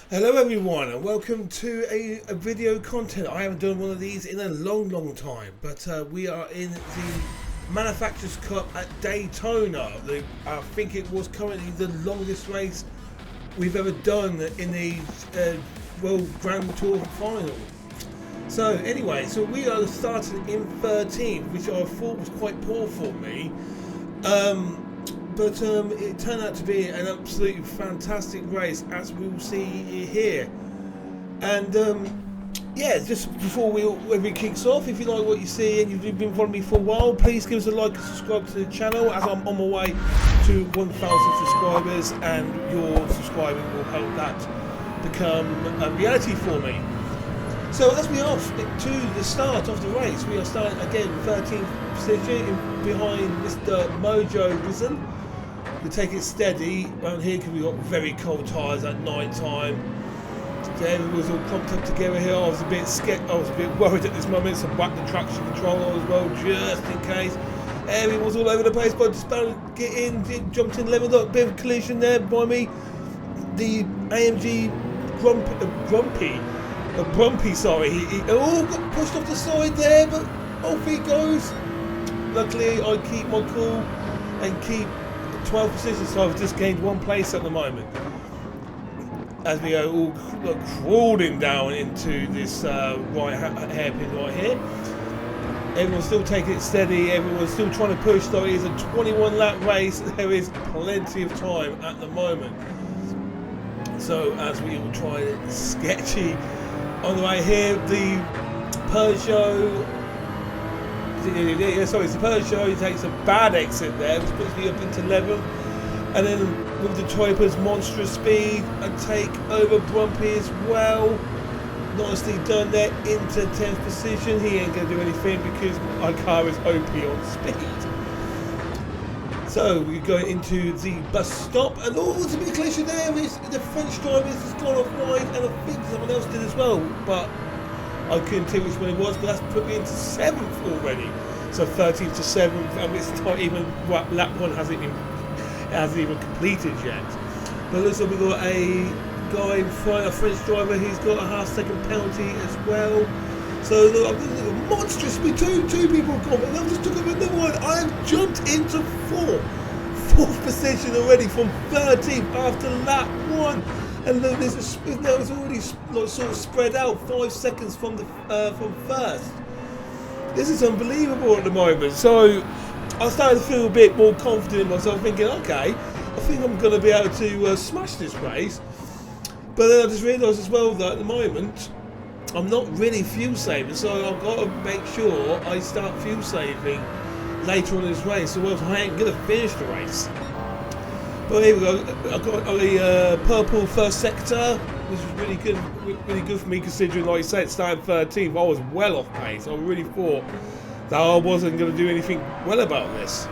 Hello everyone and welcome to a video content. I haven't done one of these in a long time, but we are in the Manufacturers Cup at Daytona. I think it was currently the longest race we've ever done in the World Grand Tour final. So anyway, we are starting in 13th, which I thought was quite poor for me. But it turned out to be an absolutely fantastic race, as we will see here. And yeah, just before we kicks off, if you like what you see and you've been following me for a while, please give us a like and subscribe to the channel, as I'm on my way to 1,000 subscribers, and your subscribing will help that become a reality for me. So as we are to the start of the race, we are starting again 13th position behind Mr. Mojo Risen. We take it steady around here because we've got very cold tyres at night time. So everyone's all clumped up together here. I was a bit scared, I was a bit worried at this moment, so whack the traction controller as well, just in case. Everyone's all over the place, but just about to get in, jumped in, leveled up, bit of a collision there by me. The AMG Grumpy, sorry, he got pushed off the side there, but off he goes. Luckily, I keep my cool and keep 12 positions, so I've just gained one place at the moment. As we go all crawling down into this right hairpin right here. Everyone's still taking it steady, everyone's still trying to push, though it is a 21 lap race. There is plenty of time at the moment. So as we all try it sketchy on the way here, the Peugeot. Sorry, it's the Peugeot. He takes a bad exit there, which puts me up into 11th, and then with the Toyota's monstrous speed, and take over Grumpy as well. Nicely done there into 10th position. He ain't going to do anything because my car is OP on speed. So we go into the bus stop, and there's a bit of collision there. The French driver has gone off wide, and I think someone else did as well, but I couldn't tell which one it was. But that's put me into 7th already. So 13th to 7th, and it's not even lap one hasn't even completed yet. But looks like we've got a guy in front, a French driver, who's got a half-second penalty as well. So look, I'm looking at a monstrous speed. Two people have gone, but I just took up another one. I have jumped into fourth position already from 13th after lap one. And look, now it's already sort of spread out 5 seconds from first. This is unbelievable at the moment. So I started to feel a bit more confident in myself, thinking, okay, I think I'm going to be able to smash this race. But then I just realised as well that at the moment I'm not really fuel saving, so I've got to make sure I start fuel saving later on in this race, or else I ain't going to finish the race. But here we go. I got the purple first sector, which was really good for me, considering, like I said, starting 13th. I was well off pace. I really thought that I wasn't going to do anything well about this.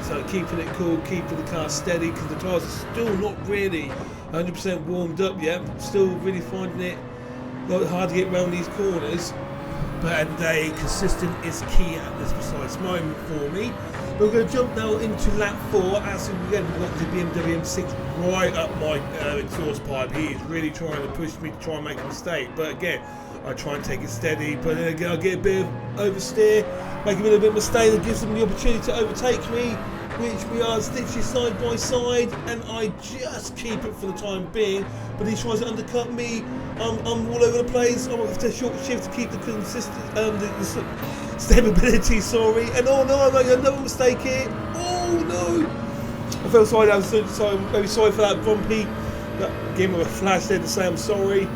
So keeping it cool, keeping the car steady, because the tyres are still not really 100% warmed up yet. Still really finding it hard to get around these corners. But at the day, consistent is key at this precise moment for me. We're going to jump now into lap 4. As again, we've got the BMW M6 right up my exhaust pipe. He is really trying to push me to try and make a mistake. But again, I try and take it steady. But then again, I get a bit of oversteer, make a little bit of mistake that gives them the opportunity to overtake me, which we are literally side by side, and I just keep it for the time being. But he tries to undercut me. I'm all over the place. I'm going to short shift to keep the consistent, the stability. Sorry, and oh no, I made another mistake here. Oh no! I felt sorry. I'm very sorry for that Grumpy. Gave him a flash there to say I'm sorry.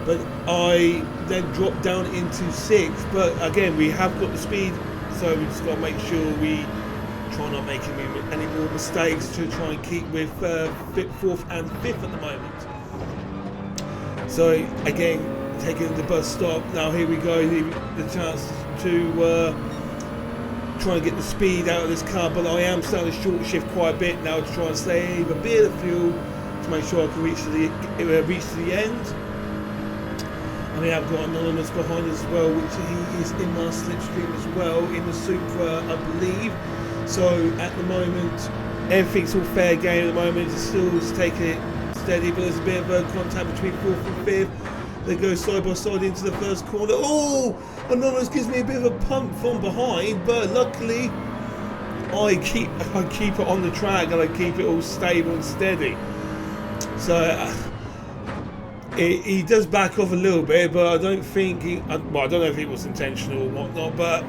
But I then dropped down into 6th. But again, we have got the speed, so we just got to make sure we try not making any more mistakes to try and keep with 4th and 5th at the moment. So again, taking the bus stop. Now here we go, the chance to try and get the speed out of this car, but I am starting to short shift quite a bit now to try and save a bit of fuel to make sure I can reach to the end. And we have got Anonymous behind us as well, which he is in my slipstream as well, in the Supra, I believe. So at the moment, everything's all fair game at the moment. It's still just taking it steady, but there's a bit of a contact between 4th and 5th. They go side by side into the first corner. Oh, Anonymous gives me a bit of a pump from behind, but luckily I keep it on the track and I keep it all stable and steady. So he does back off a little bit, but I don't think well, I don't know if it was intentional or whatnot, but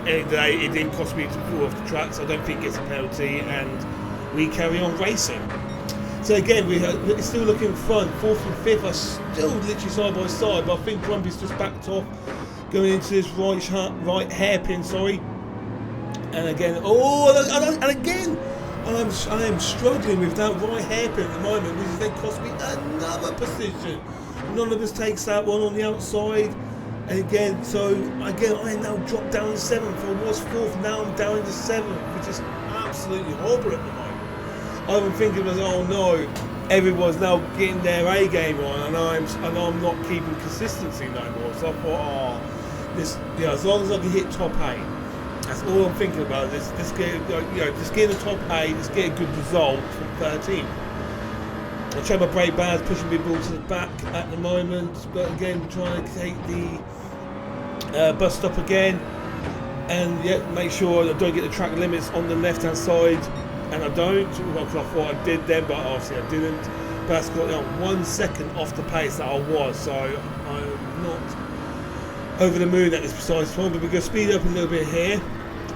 anyway, it didn't cost me to fall off the track, so I don't think it's a penalty, and we carry on racing. So again, we're still looking front. 4th and 5th are still literally side by side, but I think Grumpy's just backed off going into this right hairpin, sorry. And again, I am struggling with that right hairpin at the moment, which then cost me another position. None of us takes that one on the outside. And again, I now dropped down to 7th. I was 4th, now I'm down to 7th, which is absolutely horrible at the moment. I'm thinking, oh no, everyone's now getting their A game on, and I'm not keeping consistency no more. So I thought, as long as I can hit top 8, that's all I'm thinking about. Just get in the top 8, let's get a good result from 13th. I check my brake bands, pushing my ball to the back at the moment, but again, trying to take the bus stop again, and make sure I don't get the track limits on the left hand side. And I don't, well, I thought I did then, but obviously I didn't. But that's got 1 second off the pace that I was, so I'm not over the moon at this precise time. But we're going to speed up a little bit here.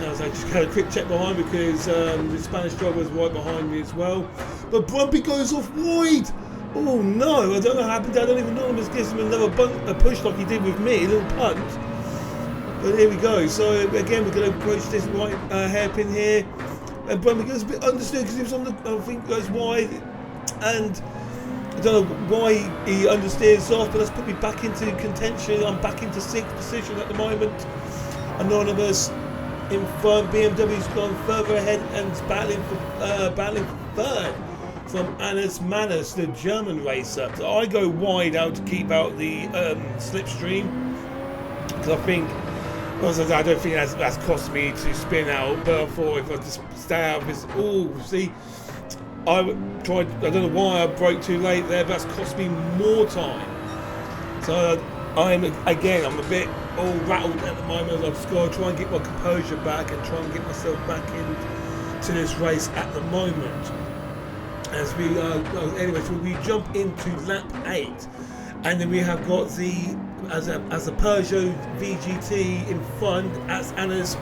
As I just had a quick check behind because the Spanish driver was right behind me as well. But Brumpy goes off wide. Oh no, I don't know what happened. I don't even know if it gives him another push like he did with me, a little punt. But here we go. So again, we're going to approach this right hairpin here. And Brumpy goes a bit understood because he was on the, I think, goes wide, and I don't know why he understeers off, but that's put me back into contention. I'm back into 6th position at the moment. Anonymous in front. BMW's gone further ahead and battling for 3rd from Anis Manus, the German racer. So I go wide out to keep out the slipstream because I think. I don't think that's cost me to spin out, but I thought if I just stay out of this, see, I don't know why I broke too late there, but that's cost me more time. So I'm a bit all rattled at the moment. I've just got to try and get my composure back and try and get myself back into this race at the moment. As we anyway, so we jump into lap 8, and then we have got the as a Peugeot VGT in front as Anis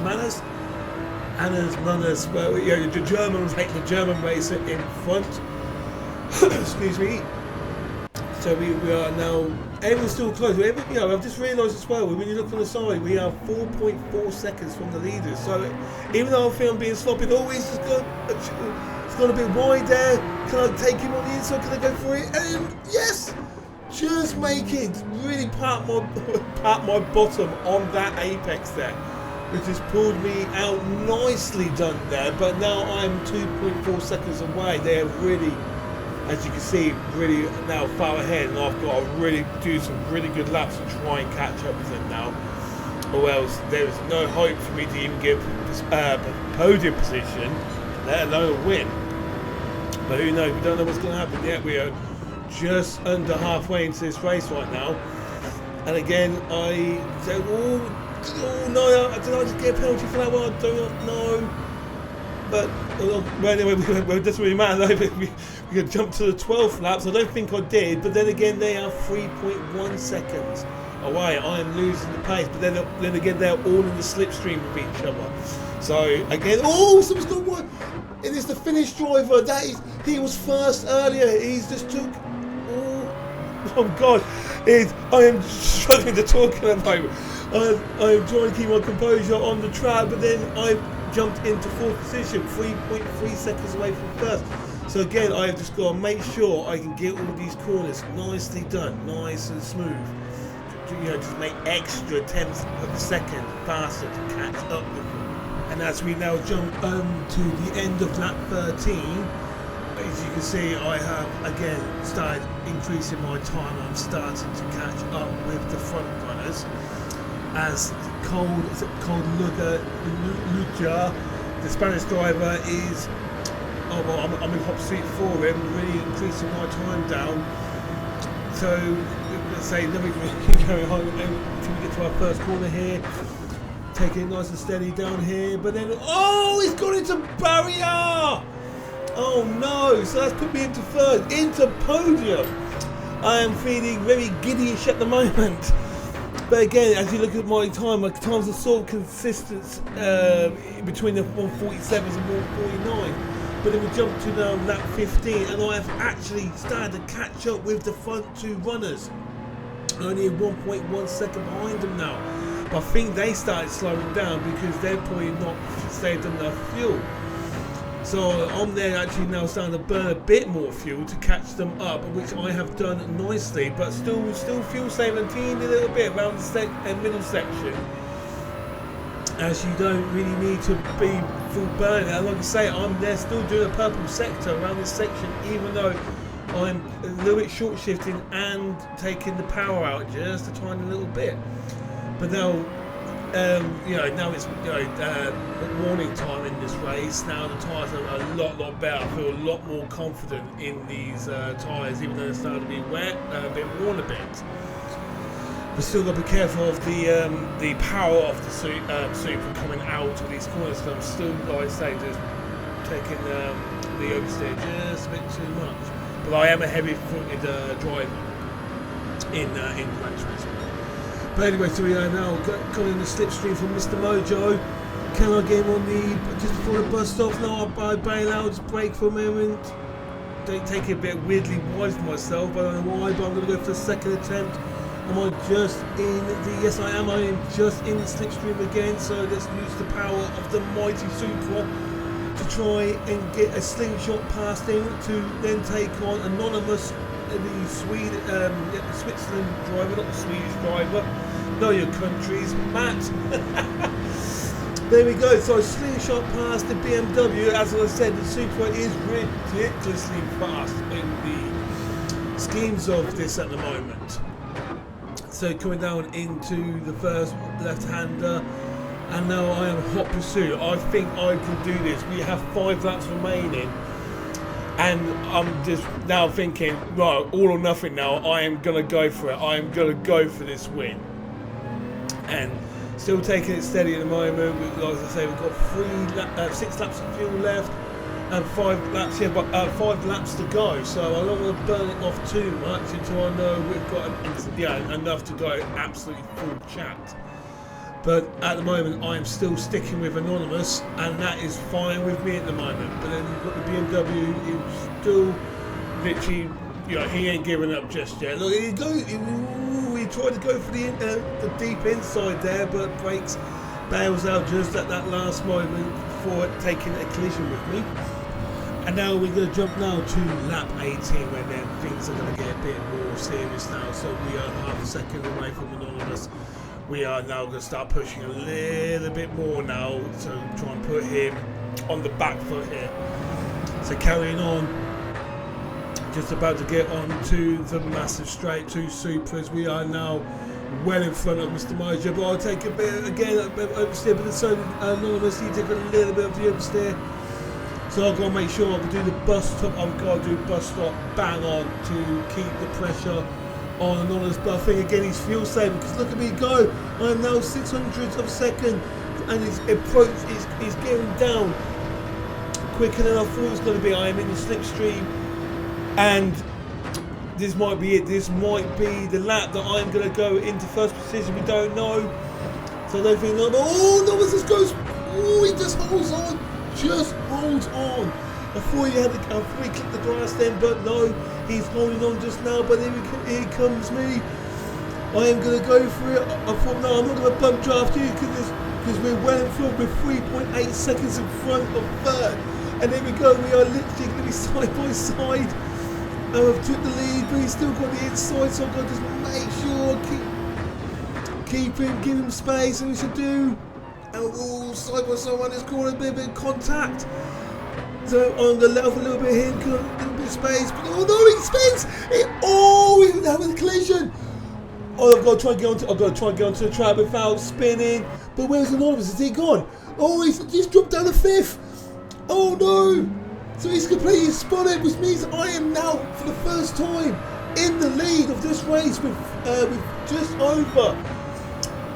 Manus. Well, the Germans hate the German racer in front. Excuse me. So we are now. Everyone's still close. I've just realised as well. When you look on the side, we are 4.4 seconds from the leaders. So even though I feel I'm being sloppy, always just it's gone a bit wide there. Can I take him on the inside? Can I go for it? And yes. Just making really pat my bottom on that apex there, which has pulled me out. Nicely done there, but now I'm 2.4 seconds away. They're really, as you can see, really now far ahead, and I've got to really do some really good laps and try and catch up with them now, or else there is no hope for me to even get podium position, let alone a win. But who knows? We don't know what's going to happen yet. We are just under halfway into this race right now, and again I said, oh no, did I just get a penalty for that one? I do not know. But anyway, it doesn't really matter though. We can jump to the 12th laps. I don't think I did, but then again they are 3.1 seconds away. I am losing the pace, but then again they're all in the slipstream with each other. So again, someone's got one. It is the Finnish driver. He was first earlier. He's just took. Oh God, I am struggling to talk at the moment. I am trying to keep my composure on the track, but then I jumped into 4th position, 3.3 seconds away from 1st. So again, I have just got to make sure I can get all these corners nicely done, nice and smooth. Just make extra tenths of a second faster to catch up with them. And as we now jump to the end of lap 13. As you can see, I have again started increasing my time. I'm starting to catch up with the front runners. As Lucha, the Spanish driver, is oh well, I'm in hot seat 4 him, really increasing my time down. So let's say then we can carry on until we get to our first corner here. Taking it nice and steady down here, but then oh, he's gone into barrier! Oh no! So that's put me into third, into podium. I am feeling very giddyish at the moment. But again, as you look at my times are sort of consistent between the 147s and 149. But then we jump to now lap 15, and I have actually started to catch up with the front 2 runners. Only 1.1 second behind them now. But I think they started slowing down because they're probably not saved enough fuel. So I'm there actually now starting to burn a bit more fuel to catch them up, which I have done nicely, but still fuel saving a little bit around the middle section, as you don't really need to be full burning. And like I say, I'm there still doing a purple sector around this section, even though I'm a little bit short shifting and taking the power out just a tiny little bit. But now now it's warning time in this race. Now the tyres are a lot better. I feel a lot more confident in these tyres, even though they're starting to be wet, a bit worn a bit. But still got to be careful of the power of the Super coming out of these corners. So I'm still, like I say, just taking the oversteer just a bit too much. But I am a heavy-footed driver in Gran Turismo. But anyway, so we are now coming in the slipstream from Mr. Mojo. Can I get him on the, just before the bus stops? No, I bail out, just brake for a moment. Don't take it a bit weirdly wide for myself, but I don't know why, but I'm going to go for the second attempt. Am I just in the, yes I am just in the slipstream again, so let's use the power of the mighty Supra to try and get a slingshot past him to then take on Anonymous, the Switzerland driver, not the Swedish driver. Know your countries, Matt. There we go. So I slingshot past the BMW. As I said, the Supra is ridiculously fast in the schemes of this at the moment. So coming down into the first left-hander, and now I am hot pursuit. I think I can do this. We have 5 laps remaining. And I'm just now thinking, right, all or nothing now. I am going to go for it. I am going to go for this win. And still taking it steady at the moment. Like I say, we've got 6 laps of fuel left and 5 laps here, but 5 laps to go. So I don't want to burn it off too much until I know we've got enough to go absolutely full chat. But at the moment, I am still sticking with Anonymous, and that is fine with me at the moment. But then you've got the BMW, he's still literally, he ain't giving up just yet. Look, he tried to go for the deep inside there, but brakes, bails out just at that last moment before taking a collision with me. And now we're going to jump now to lap 18, where then things are going to get a bit more serious now. So we are half a second away from Anonymous. We are now going to start pushing a little bit more now to try and put him on the back foot here. So carrying on, just about to get on to the massive straight 2 Supras. We are now well in front of Mr. Mojo, but I'll take a bit, again, a bit of oversteer, but it's so Anonymous, he took a little bit of the oversteer. So I've got to make sure I can do the bus stop. I've got to do bus stop bang on to keep the pressure on Anonymous. But I think again he's fuel saving, because look at me go. I am now 600ths of a second, and his approach is getting down quicker than I thought it was going to be. I am in the slipstream, and this might be it. This might be the lap that I'm going to go into first position. We don't know. So I don't think no. Oh no! This goes. Oh, he just holds on. Just holds on. I thought he clipped the grass then, but no, he's holding on just now. But here comes me. I am going to go for it. I thought, no, I'm not going to bump draft you because we're well in front. We're 3.8 seconds in front of third. And there we go. We are literally going to be side by side. I've took the lead, but he's still got the inside, so I've got to just make sure keep him, give him space, and we should do. And side by side on this corner, a bit of contact. So I'm going to let off a little bit here, a little bit of space. But oh no, he spins! He's having a collision. Oh, I've got to try and get onto the track without spinning. But where's Anonymous? Is he gone? Oh, he's dropped down to 5th. Oh no! So he's completely spun it, which means I am now, for the first time, in the lead of this race with just over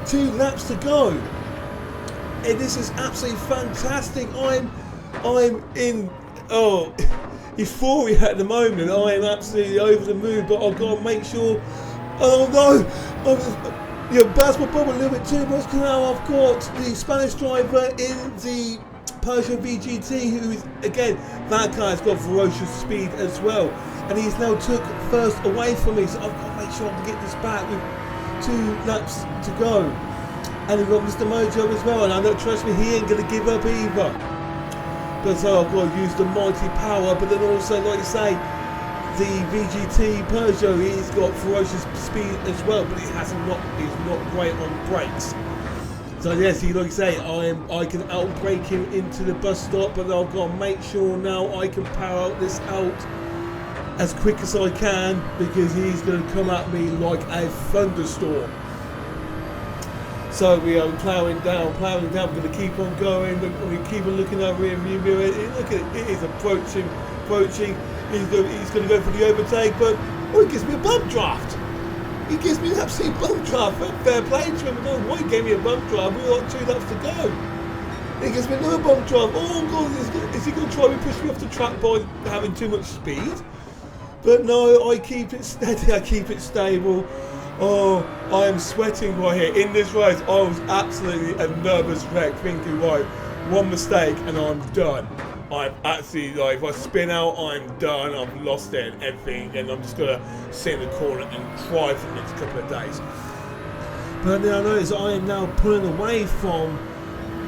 2 laps to go. And this is absolutely fantastic. I'm in euphoria at the moment. I am absolutely over the moon, but I've got to make sure. Oh no, burst my bubble a little bit too much, because now I've got the Spanish driver in the Peugeot VGT, who is, again, that guy's got ferocious speed as well, and he's now took first away from me, so I've got to make sure I can get this back with 2 laps to go. And we've got Mr. Mojo as well, and I know, trust me, he ain't going to give up either. But so I've got to use the mighty power, but then also, like you say, the VGT Peugeot, he's got ferocious speed as well, but he's not great on brakes. So yes, like you say, I can outbrake him into the bus stop, but I've got to make sure now I can power this out as quick as I can, because he's going to come at me like a thunderstorm. So we are ploughing down. We're going to keep on going. We keep on looking over rear view mirror. Look at it, it is approaching. He's going to go for the overtake, but he gives me a bump draft. He gives me an absolute bump draft. Fair play to him. I don't know why he gave me a bump draft. We've got 2 laps to go. He gives me another bump draft. Oh God, is he going to try and push me off the track by having too much speed? But no, I keep it steady. I keep it stable. Oh, I am sweating right here. In this race, I was absolutely a nervous wreck, thinking, right, one mistake and I'm done. I'm actually, like, if I spin out, I'm done. I've lost it and everything, and I'm just going to sit in the corner and cry for the next couple of days. But then I notice I am now pulling away from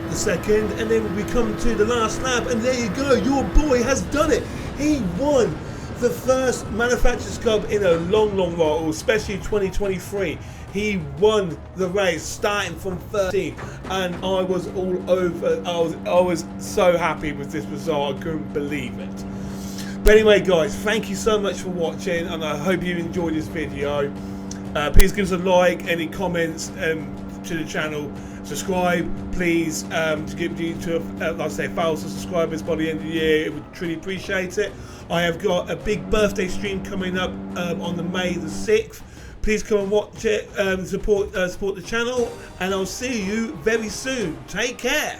the second, and then we come to the last lap, and there you go. Your boy has done it. He won the first Manufacturers Cup in a long while, especially 2023. He won the race starting from 13, and I was all over. I was so happy with this result. I couldn't believe it. But anyway, guys, thank you so much for watching, and I hope you enjoyed this video. Please give us a like, any comments to the channel, subscribe, please, to give you to like I say, 1,000 subscribers by the end of the year. It would truly appreciate it. I have got a big birthday stream coming up on the May the 6th. Please come and watch it, support the channel, and I'll see you very soon. Take care.